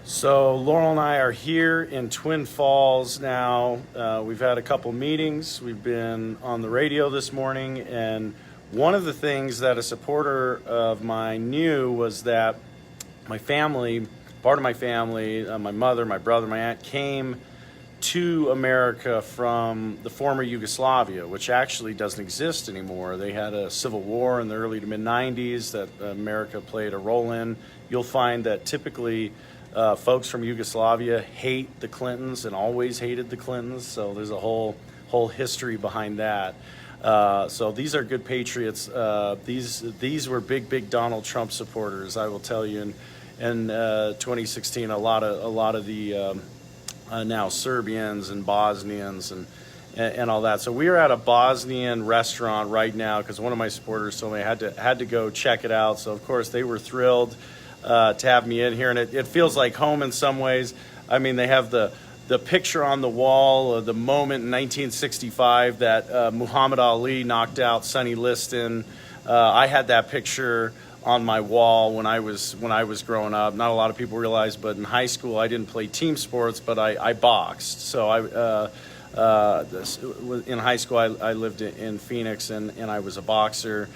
So Laurel and I are here in Twin Falls now. We've had a couple meetings. We've been on the radio this morning, and one of the things that a supporter of mine knew was that my family, part of my family, my mother, my brother, my aunt, came to America from the former Yugoslavia, which actually doesn't exist anymore. They had a civil war in the early to mid 90s that America played a role in. You'll find that typically folks from Yugoslavia hate the Clintons and always hated the Clintons, so there's a whole history behind that. So these are good patriots. These were big Donald Trump supporters, I will tell you. In 2016, a lot of the now Serbians and Bosnians and all that. So we are at a Bosnian restaurant right now because one of my supporters told me I had to go check it out. So of course they were thrilled to have me in here, and it feels like home in some ways. I mean, they have the picture on the wall of the moment in 1965 that Muhammad Ali knocked out Sonny Liston. I had that picture on my wall when I was growing up. Not a lot of people realize, but in high school I didn't play team sports, but I boxed. So in high school I lived in Phoenix and I was a boxer.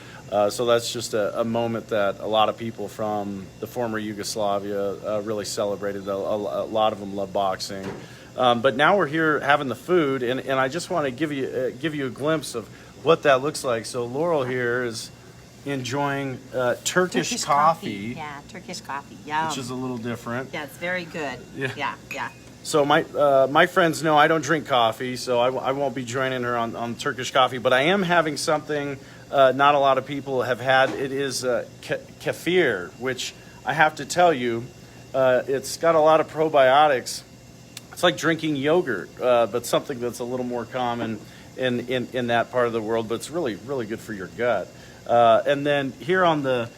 So that's just a moment that a lot of people from the former Yugoslavia really celebrated. A lot of them love boxing. But now we're here having the food, and I just want to give you a glimpse of what that looks like. So Laurel here is enjoying Turkish coffee. Yeah, Turkish coffee. Yum. Which is a little different. Yeah, it's very good. Yeah. So my friends know I don't drink coffee, so I won't be joining her on Turkish coffee. But I am having something not a lot of people have had. It is kefir, which I have to tell you, it's got a lot of probiotics. It's like drinking yogurt, but something that's a little more common in that part of the world. But it's really good for your gut. And then here on the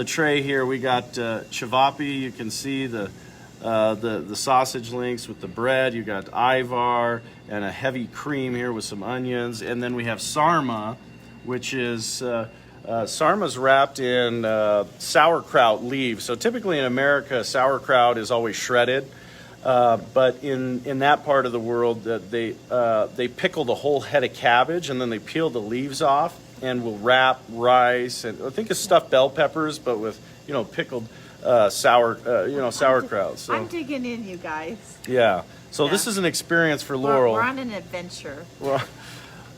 tray here we got chavapi. You can see the sausage links with the bread. You got ivar and a heavy cream here with some onions, and then we have sarma, which is sarma's wrapped in sauerkraut leaves. So typically in America, sauerkraut is always shredded. But in that part of the world, they pickle the whole head of cabbage and then they peel the leaves off and will wrap rice and I think it's stuffed bell peppers, but with pickled sauerkraut. So I'm digging in, you guys. yeah. So this is an experience for Laurel. We're on an adventure. Well,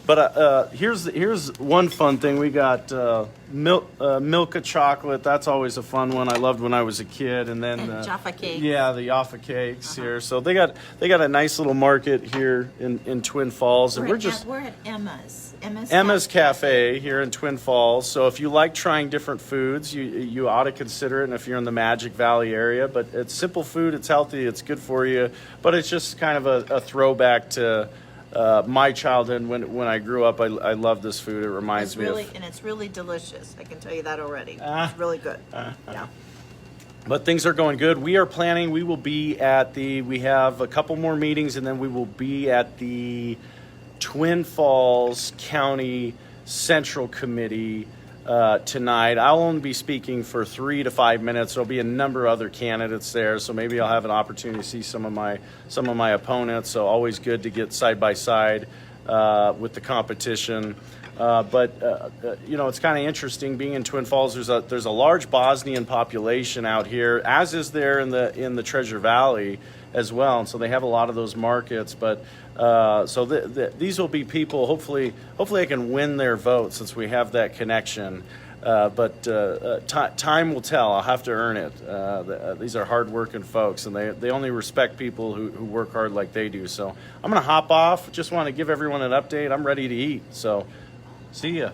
but here's one fun thing. We got Milka chocolate. That's always a fun one. I loved when I was a kid. And then Jaffa cakes. Yeah, the Jaffa cakes here. So they got a nice little market here in Twin Falls, and we're at Emma's. Emma's Cafe here in Twin Falls. So if you like trying different foods, you ought to consider it. And if you're in the Magic Valley area, but it's simple food, it's healthy, it's good for you. But it's just kind of a throwback to my childhood when I grew up. I love this food. It reminds me of. And it's really delicious. I can tell you that already. It's really good. Yeah. But things are going good. We are planning. We will be we have a couple more meetings, and then we will be at the Twin Falls County Central Committee tonight. I'll only be speaking for 3 to 5 minutes. There'll be a number of other candidates there, so maybe I'll have an opportunity to see some of my opponents. So always good to get side by side with the competition. But it's kind of interesting being in Twin Falls. There's a large Bosnian population out here, as is there in the Treasure Valley as well, and so they have a lot of those markets. But these will be people. Hopefully I can win their vote since we have that connection. But time will tell. I'll have to earn it. These are hard-working folks, and they only respect people who work hard like they do. So I'm going to hop off. Just want to give everyone an update. I'm ready to eat. So see ya.